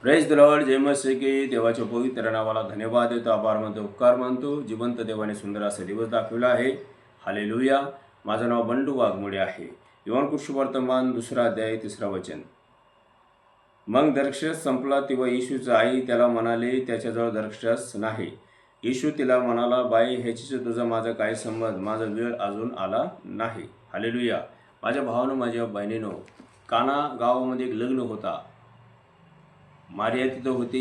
Praise the Lord. जय मसीह की. देवाच्या पवित्र नावाला धन्यवाद देतो, आभार मानतो, उपकार मानतो. जिवंत देवाने सुंदर असा दिवस दाखविला आहे. हालेलुया. माझं नाव बंडू वाघमोडे आहे. योहान वर्तमान 2 अध्याय 3 वचन. मग द्राक्षरस संपला तेव्हा येशूची आई त्याला म्हणाले, त्याच्याजवळ द्राक्षरस नाही. येशू तिला म्हणाला, बाई, ह्याची तुझा माझा काय संबंध? माझा वेळ अजून आला नाही. हालेलुया. माझ्या भावानं, माझ्या बहिणीनं, काना गावामध्ये एक लग्न होता. मारिया तिथं होती,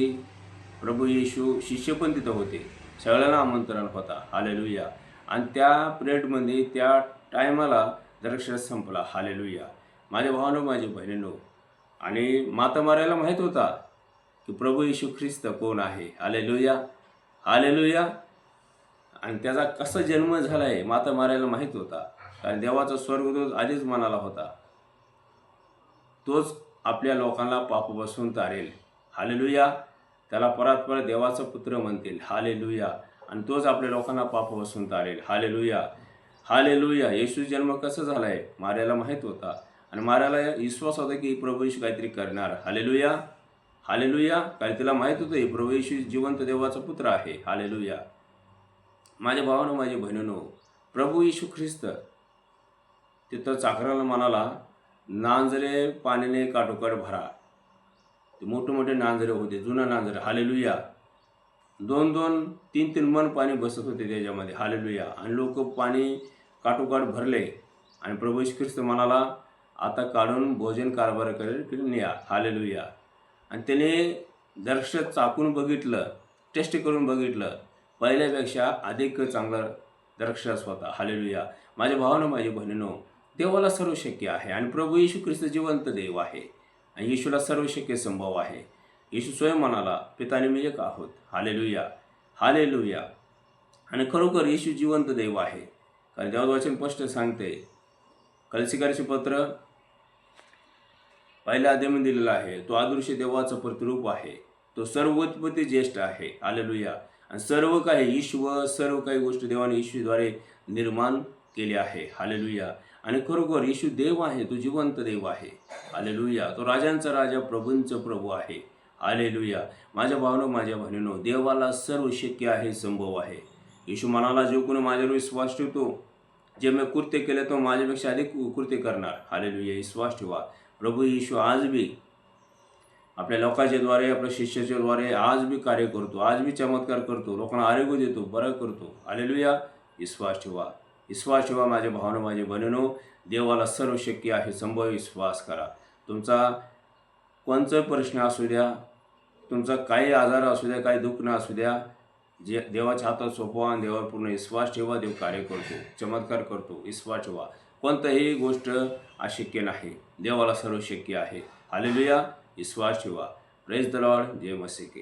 प्रभू येशू शिष्य पण तिथं होते, सगळ्यांना आमंत्रण होता. हालेलुया. आणि त्या पिरियडमध्ये त्या टायमाला द्राक्षरस संपला. हालेलुया. माझ्या भावानं, माझ्या बहिणीनं, आणि माता मारायला माहीत होता की प्रभू येशू ख्रिस्त कोण आहे. हालेलुया. हालेलुया. आणि त्याचा कसा जन्म झाला आहे माता मारायला माहीत होता, कारण देवाचा स्वर्गदूत आधीच म्हणाला होता, तोच आपल्या लोकांना पापापासून तारेल. हालेलुया. त्याला परत देवाचा पुत्र म्हणतील. हालेलुया. आणि तोच आपल्या लोकांना पापापासून तारेल. हालेलुया. हालेलुया. येशू जन्म कसा झाला आहे मार्याला माहीत होता, आणि मार्याला विश्वास होता की प्रभू येशू काहीतरी करणार. हालेलुया. हालेलुया. कारण तिला माहीत होतं हे प्रभू येशू जिवंत देवाचा पुत्र आहे. हालेलुया. माझ्या भावानं, माझ्या बहिणीनं, प्रभू येशू ख्रिस्त तिथं चाकराला म्हणाला, नांजरे पाण्याने काठोकाठ भरा. ते मोठे मोठे नांजरे होते, जुनं नांजरे. हालेलुया. 2-2, 3-3 मन पाणी बसत होते त्याच्यामध्ये. हालेलुया. आणि लोक पाणी काठोकाठ भरले, आणि प्रभू येशू ख्रिस्त म्हणाला, आता काढून भोजन कारभाराकडे न्या. हालेलुया. आणि त्याने द्राक्षरस चाकून बघितलं, टेस्ट करून बघितलं, पहिल्यापेक्षा अधिक चांगला द्राक्षरस होता. हालेलुया. माझ्या भावानं, माझ्या बहिणीनं, देवाला सर्व शक्य आहे, आणि प्रभू येशू ख्रिस्त जिवंत देव आहे, आणि येशूला सर्व शक्य संभव आहे. येशू स्वयं म्हणाला, पिताने मी एक आहोत. हालेलुया. हालेलुया. आणि खरोखर येशू जिवंत देव आहे, कारण देवाचं वचन स्पष्ट सांगते. कलसीकराचे पत्र 1 अध्यायामध्ये दिलेलं आहे, तो अदृश्य देवाचं प्रतिरूप आहे, तो सर्व उत्पत्ती ज्येष्ठ आहे. हालेलुया. आणि सर्व काही ईश्वर, सर्व काही गोष्टी देवाने येशूद्वारे निर्माण केले आहे. हालेलुया. आणि खरोखर येशू देव आहे, तो जिवंत देव आहे. हालेलुया. तो राजांचा राजा, प्रभूंचा प्रभू आहे. हालेलुया. माझ्या भावानं, माझ्या बहिणीनं, देवाला सर्व शक्य आहे, संभव आहे. येशू म्हणाला, जो कोणी माझ्यावर विश्वास ठेवतो, जे मी कृत्य केले तो माझ्यापेक्षा अधिक कृत्य करणार. हालेलुया. विश्वास ठेवा. प्रभू येशू आज बी आपल्या लोकांच्या द्वारे, आपल्या शिष्याच्या द्वारे आज बी कार्य करतो, आज बी चमत्कार करतो, लोकांना आरोग्य देतो, बरं करतो. हालेलुया. विश्वास ठेवा. विश्वास ठेवा. माझ्या भावानं, माझ्या बहिणीनं, देवाला सर्व शक्य आहे, संभव. विश्वास करा. तुमचा कोणचा प्रश्न असू द्या, तुमचा काही आजार असू द्या, काही दुःख न असू द्या, जे देवाच्या हातात सोपवा, आणि देवावर पूर्ण विश्वास ठेवा. देव कार्य करतो, चमत्कार करतो. विश्वास ठेवा. कोणताही गोष्ट अशक्य नाही, देवाला सर्व शक्य आहे. हालेलुया. विश्वास ठेवा. Praise the Lord. जय मसीह की.